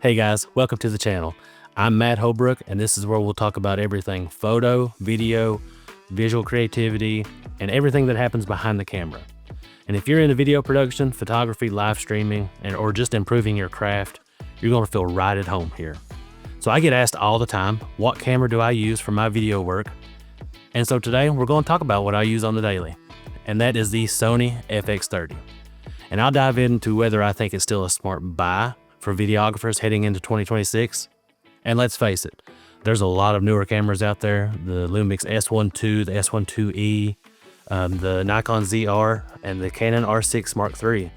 Hey guys, welcome to the channel. I'm Matt Holbrook, and this is where we'll talk about everything photo, video, visual creativity, and everything that happens behind the camera. And if you're into video production, photography, live streaming, or just improving your craft, you're going to feel right at home here. So I get asked all the time, what camera do I use for my video work? And so today we're going to talk about what I use on the daily, and that is the Sony FX30. And I'll dive into whether I think it's still a smart buy for videographers heading into 2026. And let's face it, there's a lot of newer cameras out there, the Lumix S12, the S12E, the Nikon ZR, and the Canon R6 Mark III.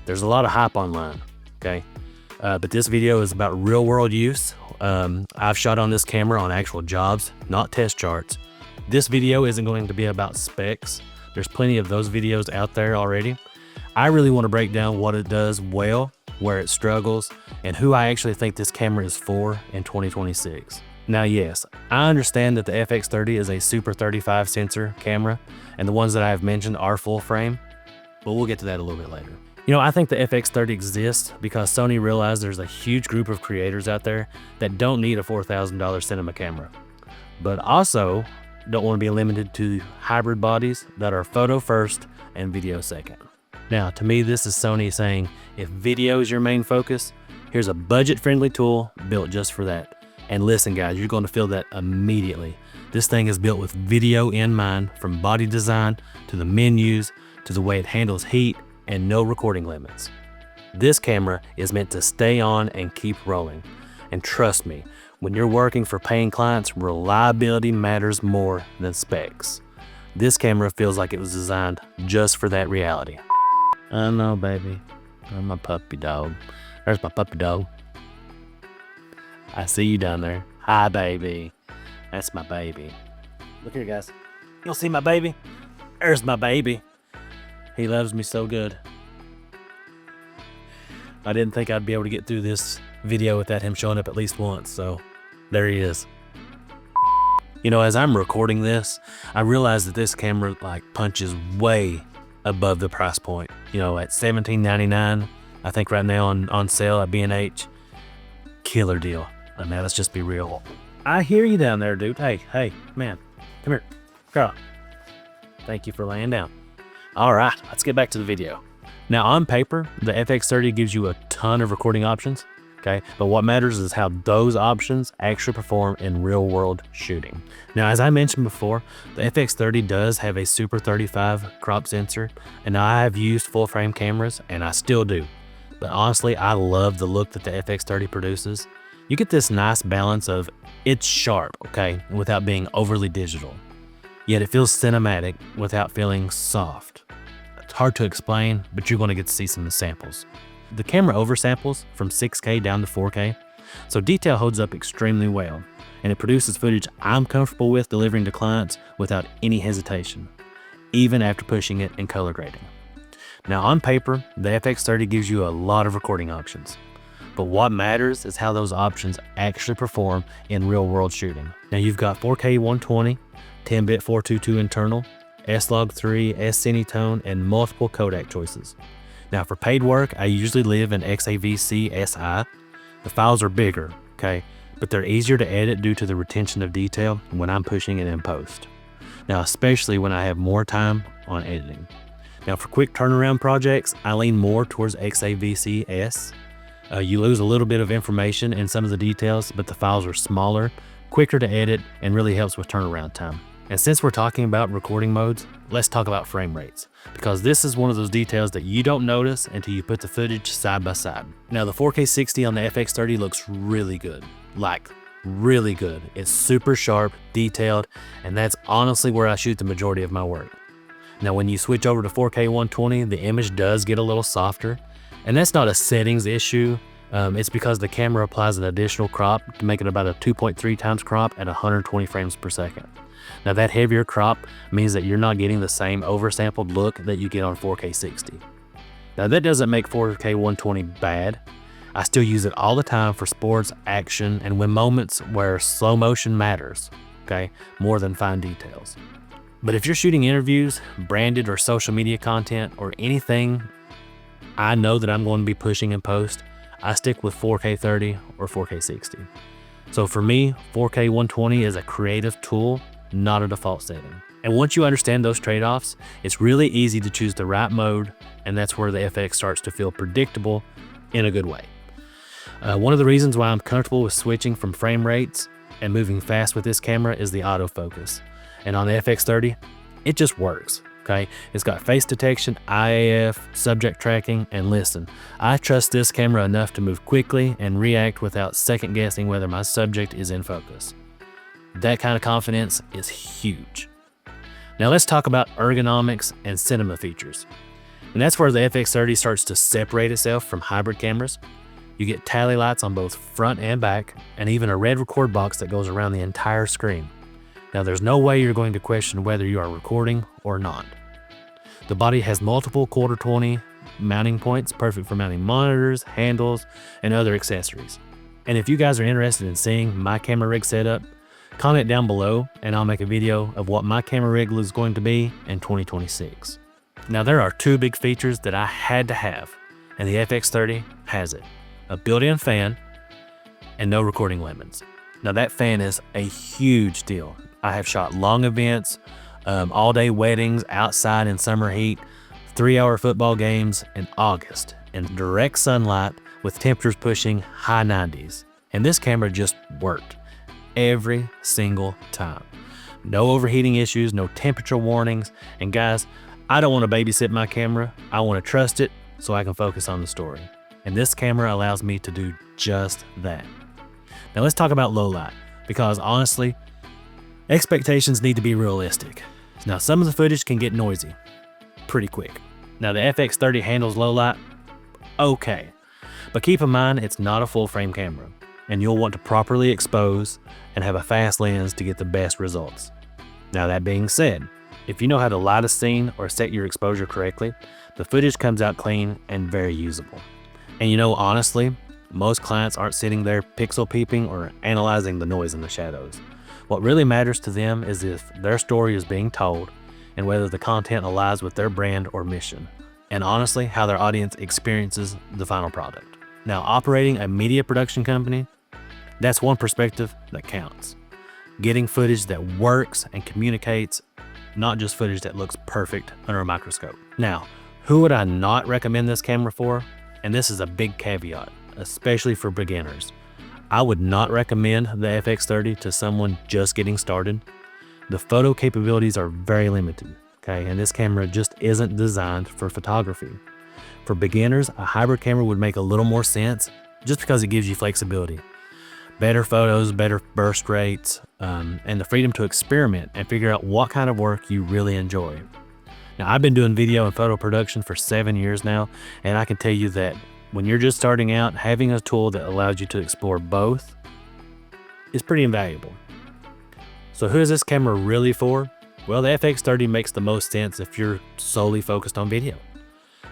There's a lot of hype online, okay? But this video is about real world use. I've shot on this camera on actual jobs, not test charts. This video isn't going to be about specs. There's plenty of those videos out there already. I really want to break down what it does well, where it struggles, and who I actually think this camera is for in 2026. Now, yes, I understand that the FX30 is a Super 35 sensor camera, and the ones that I have mentioned are full frame, but we'll get to that a little bit later. You know, I think the FX30 exists because Sony realized there's a huge group of creators out there that don't need a $4,000 cinema camera, but also don't want to be limited to hybrid bodies that are photo first and video second. Now, to me, this is Sony saying, if video is your main focus, here's a budget-friendly tool built just for that. And listen, guys, you're going to feel that immediately. This thing is built with video in mind, from body design to the menus to the way it handles heat and no recording limits. This camera is meant to stay on and keep rolling. And trust me, when you're working for paying clients, reliability matters more than specs. This camera feels like it was designed just for that reality. I know, baby. I'm my puppy dog. There's my puppy dog. I see you down there. Hi, baby. That's my baby. Look here, guys. You'll see my baby? There's my baby. He loves me so good. I didn't think I'd be able to get through this video without him showing up at least once, so there he is. You know, as I'm recording this, I realize that this camera punches way above the price point. You know, at $17.99, I think right now on sale at B&H. Killer deal. And now let's just be real. I hear you down there, dude. Hey, man, come here. Girl. Thank you for laying down. All right, let's get back to the video. Now, on paper, the FX30 gives you a ton of recording options, okay? But what matters is how those options actually perform in real-world shooting. Now, as I mentioned before, the FX30 does have a Super 35 crop sensor, and I have used full-frame cameras, and I still do. But honestly, I love the look that the FX30 produces. You get this nice balance of it's sharp, okay, without being overly digital. Yet it feels cinematic without feeling soft. It's hard to explain, but you're going to get to see some samples. The camera oversamples from 6K down to 4K, so detail holds up extremely well, and it produces footage I'm comfortable with delivering to clients without any hesitation, even after pushing it in color grading. Now, on paper, the FX30 gives you a lot of recording options, but what matters is how those options actually perform in real-world shooting. Now, you've got 4K 120, 10-bit 422 internal, S-Log3, S-Cinetone, and multiple codec choices. Now, for paid work, I usually live in XAVC SI. The files are bigger, okay, but they're easier to edit due to the retention of detail when I'm pushing it in post. Now, especially when I have more time on editing. Now, for quick turnaround projects, I lean more towards XAVC S. You lose a little bit of information in some of the details, but the files are smaller, quicker to edit, and really helps with turnaround time. And since we're talking about recording modes, let's talk about frame rates, because this is one of those details that you don't notice until you put the footage side by side. Now, the 4K 60 on the FX30 looks really good, really good. It's super sharp, detailed, and that's honestly where I shoot the majority of my work. Now, when you switch over to 4K 120, the image does get a little softer, and that's not a settings issue. It's because the camera applies an additional crop to make it about a 2.3 times crop at 120 frames per second. Now, that heavier crop means that you're not getting the same oversampled look that you get on 4K 60. Now, that doesn't make 4K 120 bad. I still use it all the time for sports, action, and when moments where slow motion matters, okay, more than fine details. But if you're shooting interviews, branded or social media content, or anything I know that I'm going to be pushing in post, I stick with 4K 30 or 4K 60. So for me, 4K 120 is a creative tool, not a default setting. And once you understand those trade-offs, it's really easy to choose the right mode, and that's where the FX starts to feel predictable in a good way. One of the reasons why I'm comfortable with switching from frame rates and moving fast with this camera is the autofocus. And on the FX30, it just works, okay? It's got face detection, IAF, subject tracking, and listen, I trust this camera enough to move quickly and react without second guessing whether my subject is in focus. That kind of confidence is huge. Now let's talk about ergonomics and cinema features. And that's where the FX30 starts to separate itself from hybrid cameras. You get tally lights on both front and back, and even a red record box that goes around the entire screen. Now there's no way you're going to question whether you are recording or not. The body has multiple quarter 20 mounting points, perfect for mounting monitors, handles, and other accessories. And if you guys are interested in seeing my camera rig setup, comment down below and I'll make a video of what my camera rig is going to be in 2026. Now there are two big features that I had to have, and the FX30 has it. A built-in fan, and no recording lemons. Now that fan is a huge deal. I have shot long events, all-day weddings outside in summer heat, 3-hour football games in August in direct sunlight with temperatures pushing high 90s. And this camera just worked every single time. No overheating issues, no temperature warnings, and guys, I don't want to babysit my camera. I want to trust it so I can focus on the story. And this camera allows me to do just that. Now let's talk about low light, because honestly, expectations need to be realistic. Now some of the footage can get noisy pretty quick. Now the FX30 handles low light okay, but keep in mind it's not a full frame camera, and you'll want to properly expose and have a fast lens to get the best results. Now that being said, if you know how to light a scene or set your exposure correctly, the footage comes out clean and very usable. And you know, honestly, most clients aren't sitting there pixel peeping or analyzing the noise in the shadows. What really matters to them is if their story is being told and whether the content aligns with their brand or mission, and honestly, how their audience experiences the final product. Now, operating a media production company, that's one perspective that counts. Getting footage that works and communicates, not just footage that looks perfect under a microscope. Now, who would I not recommend this camera for? And this is a big caveat, especially for beginners. I would not recommend the FX30 to someone just getting started. The photo capabilities are very limited, okay? And this camera just isn't designed for photography. For beginners, a hybrid camera would make a little more sense just because it gives you flexibility. Better photos, better burst rates, and the freedom to experiment and figure out what kind of work you really enjoy. Now, I've been doing video and photo production for 7 years now, and I can tell you that when you're just starting out, having a tool that allows you to explore both is pretty invaluable. So who is this camera really for? Well, the FX30 makes the most sense if you're solely focused on video,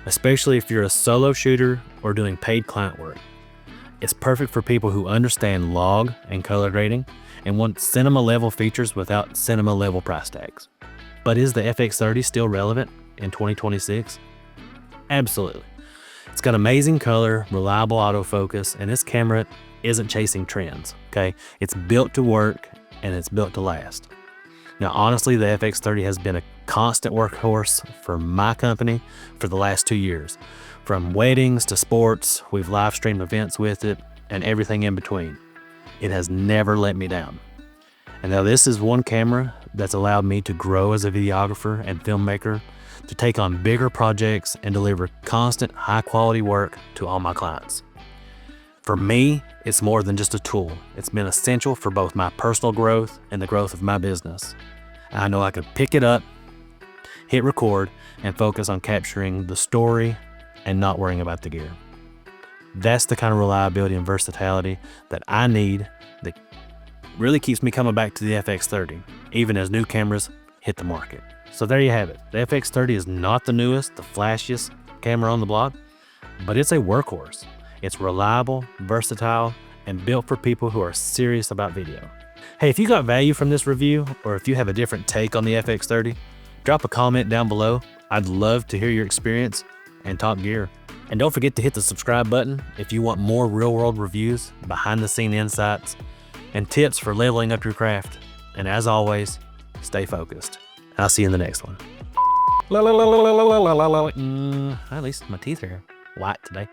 especially if you're a solo shooter or doing paid client work. It's perfect for people who understand log and color grading and want cinema level features without cinema level price tags. But is the FX30 still relevant in 2026? Absolutely. It's got amazing color, reliable autofocus, and this camera isn't chasing trends, okay? It's built to work and it's built to last. Now, honestly, the FX30 has been a constant workhorse for my company for the last 2 years. From weddings to sports, we've live streamed events with it and everything in between. It has never let me down. And now this is one camera that's allowed me to grow as a videographer and filmmaker, to take on bigger projects and deliver constant high quality work to all my clients. For me, it's more than just a tool. It's been essential for both my personal growth and the growth of my business. I know I could pick it up, hit record, and focus on capturing the story and not worrying about the gear. That's the kind of reliability and versatility that I need, that really keeps me coming back to the FX30, even as new cameras hit the market. So there you have it. The FX30 is not the newest, the flashiest camera on the block, but it's a workhorse. It's reliable, versatile, and built for people who are serious about video. Hey, if you got value from this review, or if you have a different take on the FX30, drop a comment down below. I'd love to hear your experience and talk gear. And don't forget to hit the subscribe button if you want more real-world reviews, behind-the-scene insights, and tips for leveling up your craft. And as always, stay focused. I'll see you in the next one. At least my teeth are white today.